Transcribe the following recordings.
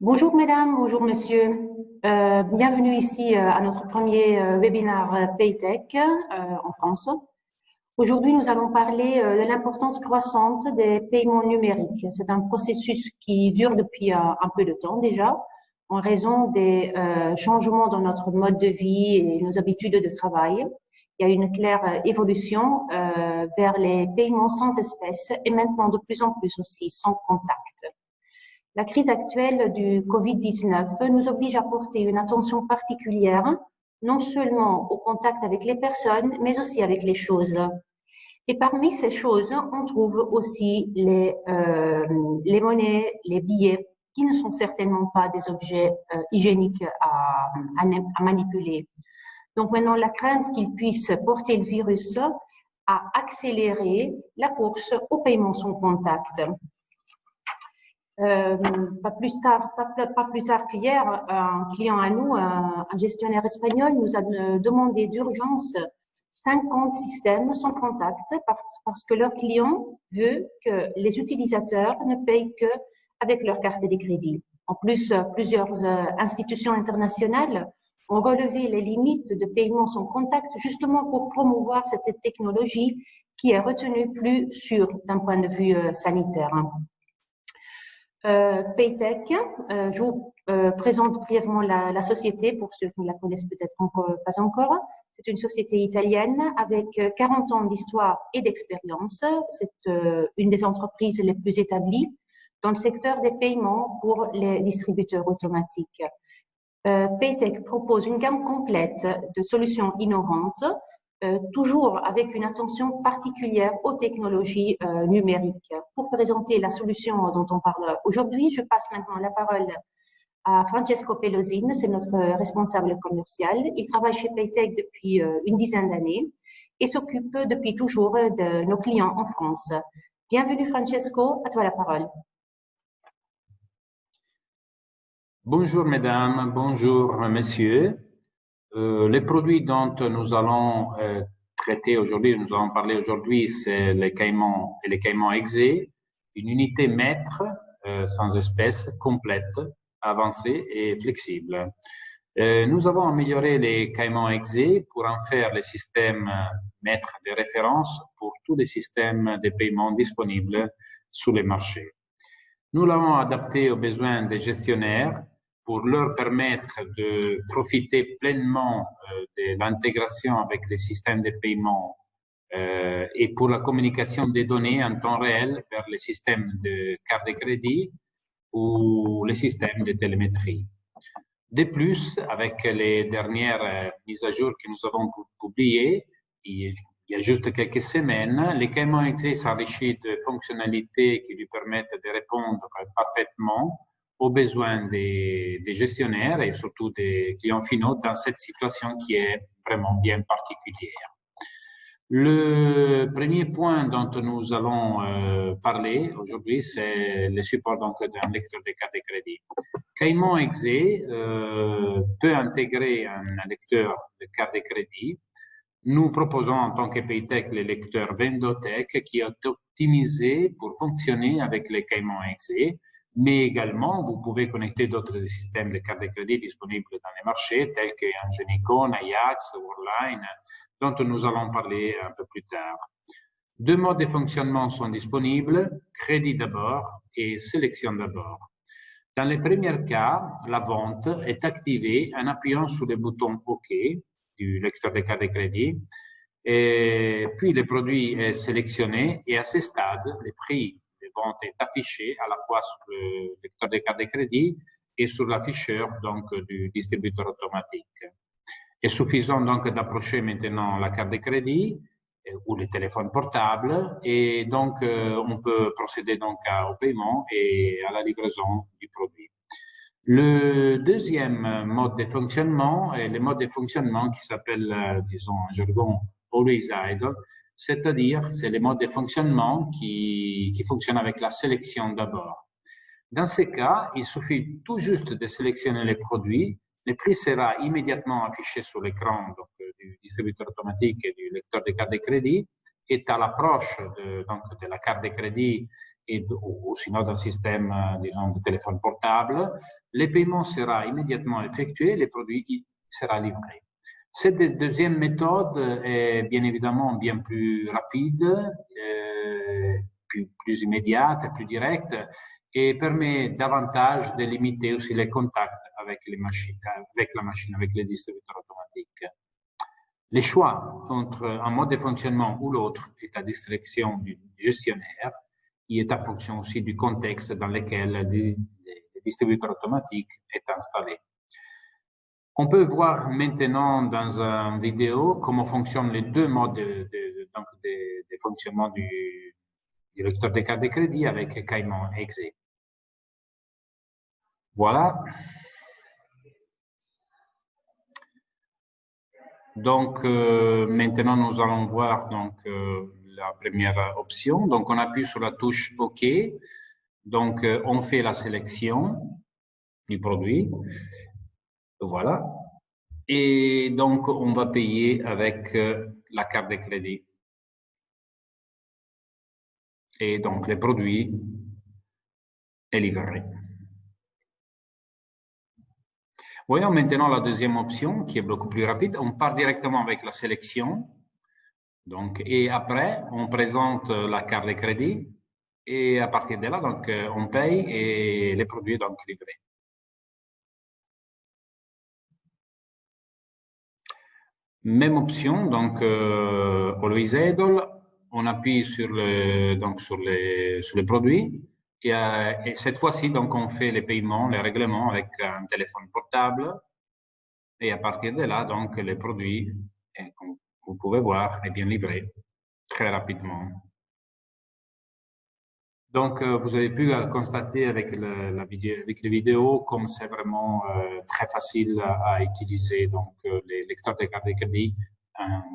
Bonjour mesdames, bonjour messieurs. Bienvenue ici à notre premier webinaire Paytech en France. Aujourd'hui, nous allons parler de l'importance croissante des paiements numériques. C'est un processus qui dure depuis un peu de temps déjà, en raison des changements dans notre mode de vie et nos habitudes de travail. Il y a une claire évolution vers les paiements sans espèces et maintenant de plus en plus aussi sans contact. La crise actuelle du Covid-19 nous oblige à porter une attention particulière, non seulement au contact avec les personnes, mais aussi avec les choses. Et parmi ces choses, on trouve aussi les monnaies, les billets, qui ne sont certainement pas des objets hygiéniques à manipuler. Donc maintenant, la crainte qu'ils puissent porter le virus a accéléré la course au paiement sans contact. Pas plus tard qu'hier, un client à nous, un gestionnaire espagnol, nous a demandé d'urgence 50 systèmes sans contact parce que leur client veut que les utilisateurs ne payent que avec leur carte de crédit. En plus, plusieurs institutions internationales ont relevé les limites de paiement sans contact justement pour promouvoir cette technologie qui est retenue plus sûre d'un point de vue sanitaire. Paytech, je vous présente brièvement la société pour ceux qui ne la connaissent peut-être pas encore. C'est une société italienne avec 40 ans d'histoire et d'expérience. C'est une des entreprises les plus établies dans le secteur des paiements pour les distributeurs automatiques. Paytech propose une gamme complète de solutions innovantes, toujours avec une attention particulière aux technologies numériques. Pour présenter la solution dont on parle aujourd'hui, je passe maintenant la parole à Francesco Pelosine, c'est notre responsable commercial. Il travaille chez Paytech depuis une dizaine d'années et s'occupe depuis toujours de nos clients en France. Bienvenue Francesco, à toi la parole. Bonjour mesdames, bonjour messieurs. Les produits dont nous allons traiter aujourd'hui, nous allons parler aujourd'hui, c'est les caïmans et les caïmans exé, une unité maître sans espèces, complète, avancée et flexible. Nous avons amélioré les caïmans exé pour en faire les systèmes maîtres de référence pour tous les systèmes de paiement disponibles sur les marchés. Nous l'avons adapté aux besoins des gestionnaires pour leur permettre de profiter pleinement de l'intégration avec les systèmes de paiement et pour la communication des données en temps réel vers les systèmes de carte de crédit ou les systèmes de télémétrie. De plus, avec les dernières mises à jour que nous avons publiées, il y a juste quelques semaines, les caïmans exé s'enrichit de fonctionnalités qui lui permettent de répondre parfaitement aux besoins des gestionnaires et surtout des clients finaux dans cette situation qui est vraiment bien particulière. Le premier point dont nous allons parler aujourd'hui, c'est le support d'un lecteur de carte de crédit. Caïman exé peut intégrer un lecteur de carte de crédit. Nous proposons en tant que Paytech le lecteur Vendotech qui est optimisé pour fonctionner avec les caïmans exé, mais également vous pouvez connecter d'autres systèmes de carte de crédit disponibles dans les marchés tels que Ingenico, Ajax, Worldline, dont nous allons parler un peu plus tard. Deux modes de fonctionnement sont disponibles, crédit d'abord et sélection d'abord. Dans les premiers cas, la vente est activée en appuyant sur le bouton OK du lecteur de carte de crédit, et puis le produit est sélectionné et à ce stade, le prix de vente est affiché à la fois sur le lecteur de carte de crédit et sur l'afficheur donc du distributeur automatique. Il est suffisant donc d'approcher maintenant la carte de crédit ou le téléphone portable et donc on peut procéder donc au paiement et à la livraison du produit. Le deuxième mode de fonctionnement est le mode de fonctionnement qui s'appelle, disons en jargon, Always Idle, c'est-à-dire c'est le mode de fonctionnement qui fonctionne avec la sélection d'abord. Dans ce cas, il suffit tout juste de sélectionner les produits. Le prix sera immédiatement affiché sur l'écran du distributeur automatique et du lecteur de carte de crédit. Et à l'approche de la carte de crédit ou sinon d'un système, disons, de téléphone portable, le paiement sera immédiatement effectué, le produit sera livré. Cette deuxième méthode est bien évidemment bien plus rapide, plus immédiate, plus directe, et permet davantage de limiter aussi les contacts avec les machines, avec les distributeurs automatiques. Les choix entre un mode de fonctionnement ou l'autre est à discrétion du gestionnaire. Il est en fonction aussi du contexte dans lequel le distributeur automatique est installé. On peut voir maintenant dans une vidéo comment fonctionnent les deux modes de fonctionnement du lecteur de carte de crédit avec Cayman XE. Voilà. Donc, maintenant, nous allons voir la première option. Donc, on appuie sur la touche OK. Donc, on fait la sélection du produit. Voilà. Et donc, on va payer avec la carte de crédit. Et donc, le produit est livré. Voyons maintenant la deuxième option qui est beaucoup plus rapide. On part directement avec la sélection. Donc, et après, on présente la carte de crédit. Et à partir de là, donc, on paye et le produit est donc livré. Même option, donc, Always Able, on appuie sur le produit et cette fois-ci, donc, on fait les paiements, les règlements avec un téléphone portable et à partir de là, donc, le produit, comme vous pouvez voir, est bien livré très rapidement. Donc, vous avez pu constater avec les vidéos comme c'est vraiment très facile à utiliser donc les lecteurs de carte de crédit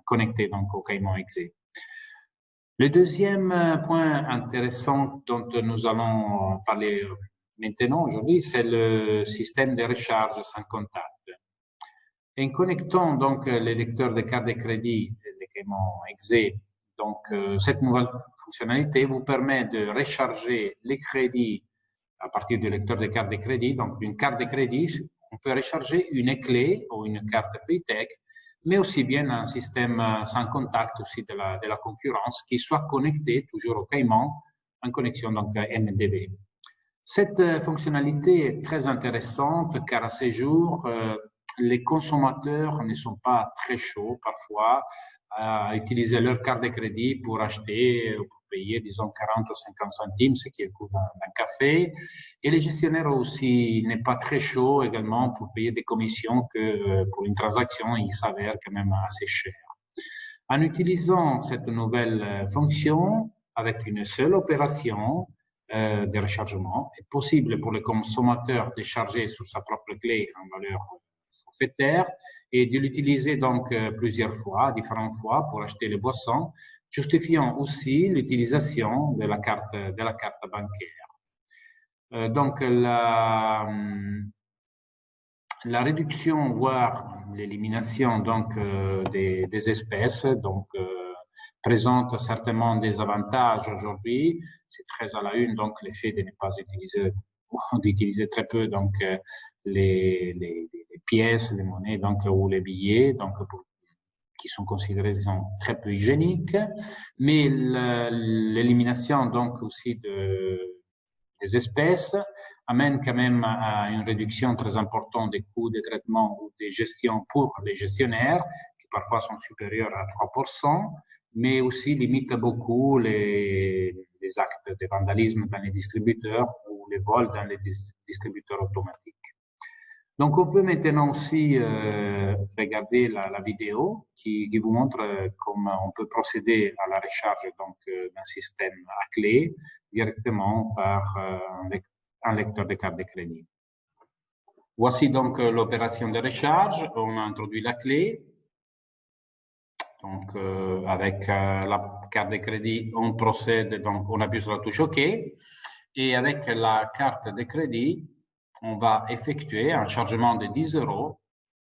connectés donc au Cayman XE. Le deuxième point intéressant dont nous allons parler maintenant aujourd'hui, c'est le système de recharge sans contact. En connectant donc les lecteurs de carte de crédit de Cayman XE, donc cette nouvelle fonctionnalité vous permet de recharger les crédits à partir du lecteur de carte de crédit. Donc, d'une carte de crédit, on peut recharger une clé ou une carte Paytech, mais aussi bien un système sans contact aussi de la concurrence qui soit connecté toujours au Cayman en connexion donc MDB. Cette fonctionnalité est très intéressante car à ces jours, les consommateurs ne sont pas très chauds parfois à utiliser leur carte de crédit pour acheter ou pour payer, disons, 40 ou 50 centimes, ce qui est le coût d'un café. Et les gestionnaires aussi n'est pas très chaud également pour payer des commissions que pour une transaction, il s'avère quand même assez cher. En utilisant cette nouvelle fonction, avec une seule opération de rechargement, est possible pour le consommateur de charger sur sa propre clé en valeur forfaitaire et de l'utiliser donc plusieurs fois, différentes fois pour acheter les boissons, justifiant aussi l'utilisation de la carte bancaire. Donc la réduction, voire l'élimination donc des espèces, donc présente certainement des avantages aujourd'hui. C'est très à la une, donc l'effet de ne pas utiliser, d'utiliser très peu donc les pièces, les monnaies donc ou les billets, donc qui sont considérés disons, très peu hygiéniques, mais l'élimination donc aussi des espèces amène quand même à une réduction très importante des coûts de traitement ou de gestion pour les gestionnaires, qui parfois sont supérieurs à 3%, mais aussi limite beaucoup les actes de vandalisme dans les distributeurs ou les vols dans les distributeurs automatiques. Donc, on peut maintenant aussi regarder la vidéo qui vous montre comment on peut procéder à la recharge d'un système à clé directement par un lecteur de carte de crédit. Voici donc l'opération de recharge. On a introduit la clé. Donc, avec la carte de crédit, on procède, donc on appuie sur la touche OK. Et avec la carte de crédit, on va effectuer un chargement de 10 €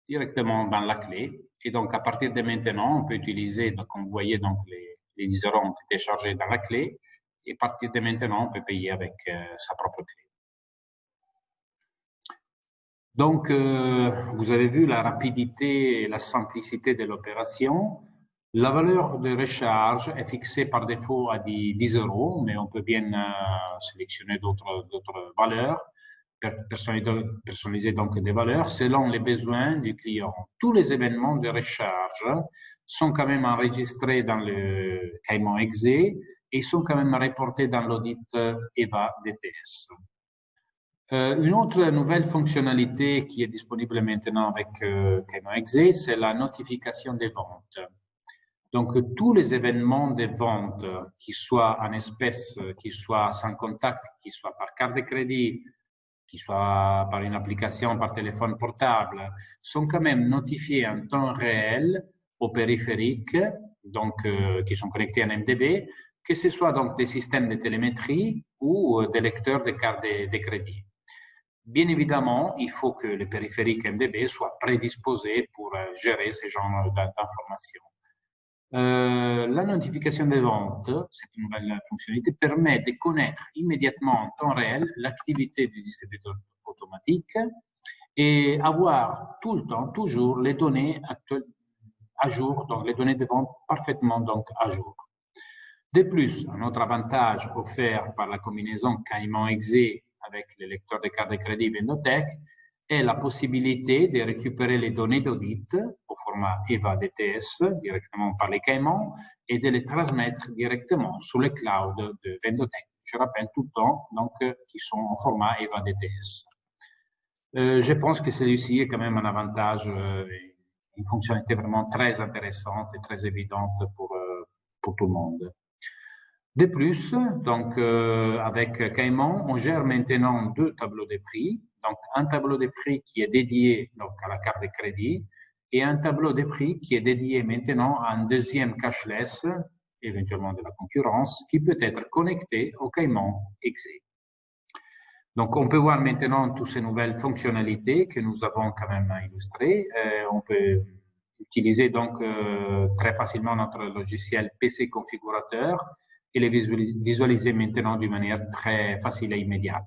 directement dans la clé. Et donc, à partir de maintenant, on peut utiliser, donc, comme vous voyez, donc, les 10 € ont été chargés dans la clé. et à partir de maintenant, on peut payer avec sa propre clé. Donc, vous avez vu la rapidité et la simplicité de l'opération. La valeur de recharge est fixée par défaut à 10 €, mais on peut bien sélectionner d'autres valeurs, personnaliser donc des valeurs selon les besoins du client. Tous les événements de recharge sont quand même enregistrés dans le Cayman XE et sont quand même reportés dans l'audit EVA DTS. Une autre nouvelle fonctionnalité qui est disponible maintenant avec Cayman XE, c'est la notification des ventes. Donc, tous les événements de vente, qui soient en espèces, qui soient sans contact, qui soient par carte de crédit, qui soient par une application, par téléphone portable, sont quand même notifiés en temps réel aux périphériques, donc qui sont connectés à MDB, que ce soit donc des systèmes de télémétrie ou des lecteurs de cartes de crédit. Bien évidemment, il faut que les périphériques MDB soient prédisposés pour gérer ce genre d'informations. La notification des ventes, cette nouvelle fonctionnalité, permet de connaître immédiatement en temps réel l'activité du distributeur automatique et avoir tout le temps, toujours, les données à jour, donc les données de vente parfaitement donc à jour. De plus, un autre avantage offert par la combinaison Cayman XE avec les lecteurs de cartes de crédit Vendotech est la possibilité de récupérer les données d'audit au format EVA DTS directement par les Cayman et de les transmettre directement sur le cloud de Vendotech. Je rappelle tout le temps donc, qui sont en format EVA DTS. Je pense que celui-ci est quand même un avantage, une fonctionnalité vraiment très intéressante et très évidente pour tout le monde. De plus, donc, avec Cayman, on gère maintenant 2 tableaux de prix. Donc, un tableau de prix qui est dédié donc, à la carte de crédit et un tableau de prix qui est dédié maintenant à un deuxième cashless, éventuellement de la concurrence, qui peut être connecté au Cayman XE. Donc, on peut voir maintenant toutes ces nouvelles fonctionnalités que nous avons quand même illustrées. On peut utiliser donc très facilement notre logiciel PC configurateur et les visualiser maintenant d'une manière très facile et immédiate.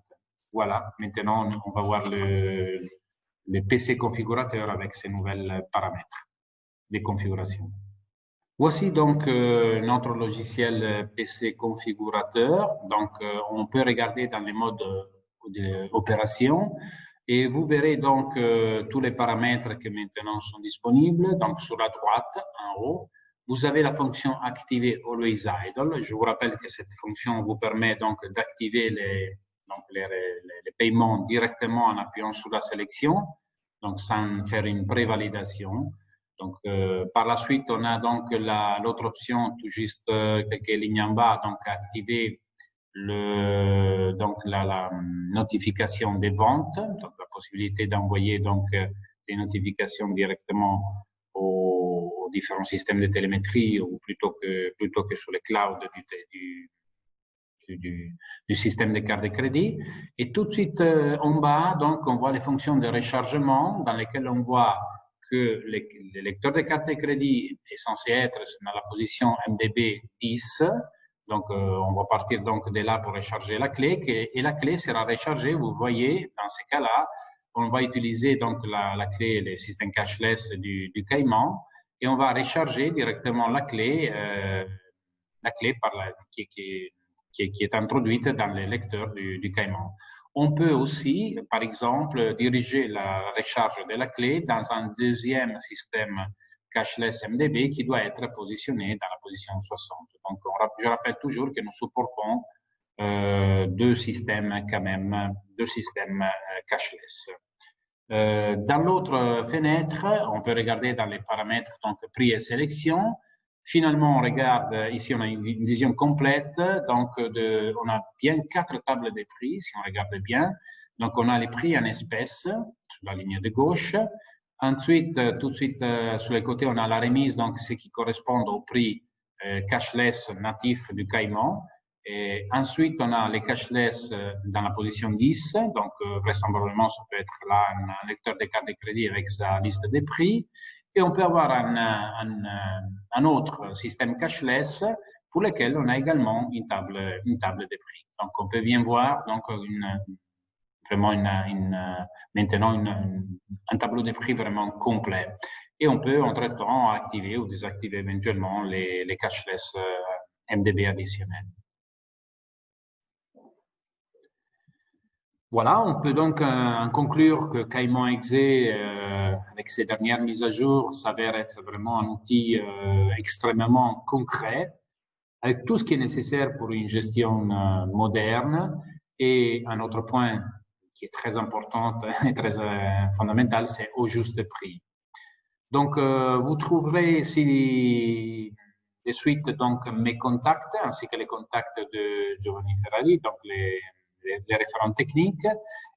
Voilà, maintenant on va voir le PC configurateur avec ces nouvelles paramètres de configuration. Voici donc notre logiciel PC configurateur. Donc on peut regarder dans les modes d'opération et vous verrez donc tous les paramètres qui maintenant sont disponibles. Donc sur la droite, en haut, vous avez la fonction activer Always Idle. Je vous rappelle que cette fonction vous permet donc d'activer les paiements directement en appuyant sur la sélection, donc sans faire une prévalidation. Donc, par la suite, on a donc l'autre option, tout juste quelques lignes en bas, donc activer la notification des ventes, donc la possibilité d'envoyer donc des notifications directement aux différents systèmes de télémétrie ou plutôt que sur le cloud du système de carte de crédit. Et tout de suite en bas, donc, on voit les fonctions de rechargement dans lesquelles on voit que le lecteur de carte de crédit est censé être dans la position MDB 10. Donc, on va partir donc de là pour recharger la clé et la clé sera rechargée. Vous voyez, dans ces cas-là, on va utiliser donc la clé, le système cashless du Cayman et on va recharger directement la clé qui est introduite dans le lecteur du Cayman. On peut aussi, par exemple, diriger la recharge de la clé dans un deuxième système cashless MDB qui doit être positionné dans la position 60. Donc, je rappelle toujours que nous supportons 2 systèmes quand même, 2 systèmes cashless. Dans l'autre fenêtre, on peut regarder dans les paramètres donc prix et sélection. Finalement, on regarde, ici on a une vision complète, donc on a bien 4 tables de prix, si on regarde bien. Donc on a les prix en espèces, sur la ligne de gauche. Ensuite, tout de suite, sur les côtés, on a la remise, donc ce qui correspond au prix cashless natif du Cayman. Et ensuite, on a les cashless dans la position 10, donc vraisemblablement, ça peut être là un lecteur de carte de crédit avec sa liste de prix. Et on peut avoir un autre système cashless pour lesquels on a également une table de prix. Donc, on peut bien voir donc maintenant un tableau de prix vraiment complet. Et on peut, entre-temps, activer ou désactiver éventuellement les cashless MDB additionnels. Voilà, on peut donc conclure que Caïman Exe, avec ses dernières mises à jour, s'avère être vraiment un outil extrêmement concret, avec tout ce qui est nécessaire pour une gestion moderne. Et un autre point qui est très important et très fondamental, c'est au juste prix. Donc, vous trouverez ici de suite donc mes contacts ainsi que les contacts de Giovanni Ferrari, donc les référents techniques,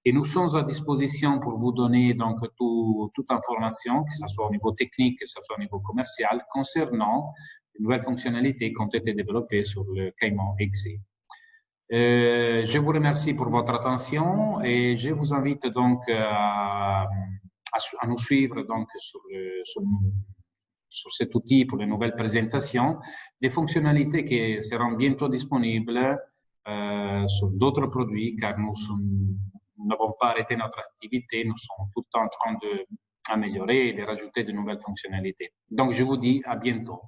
et nous sommes à disposition pour vous donner donc toute information, que ce soit au niveau technique, que ce soit au niveau commercial, concernant les nouvelles fonctionnalités qui ont été développées sur le Caïman Exe. Je vous remercie pour votre attention et je vous invite donc à nous suivre donc sur cet outil pour les nouvelles présentations, des fonctionnalités qui seront bientôt disponibles sur d'autres produits, car nous n'avons pas arrêté notre activité, nous sommes tout le temps en train d'améliorer et de rajouter de nouvelles fonctionnalités. Donc, je vous dis à bientôt.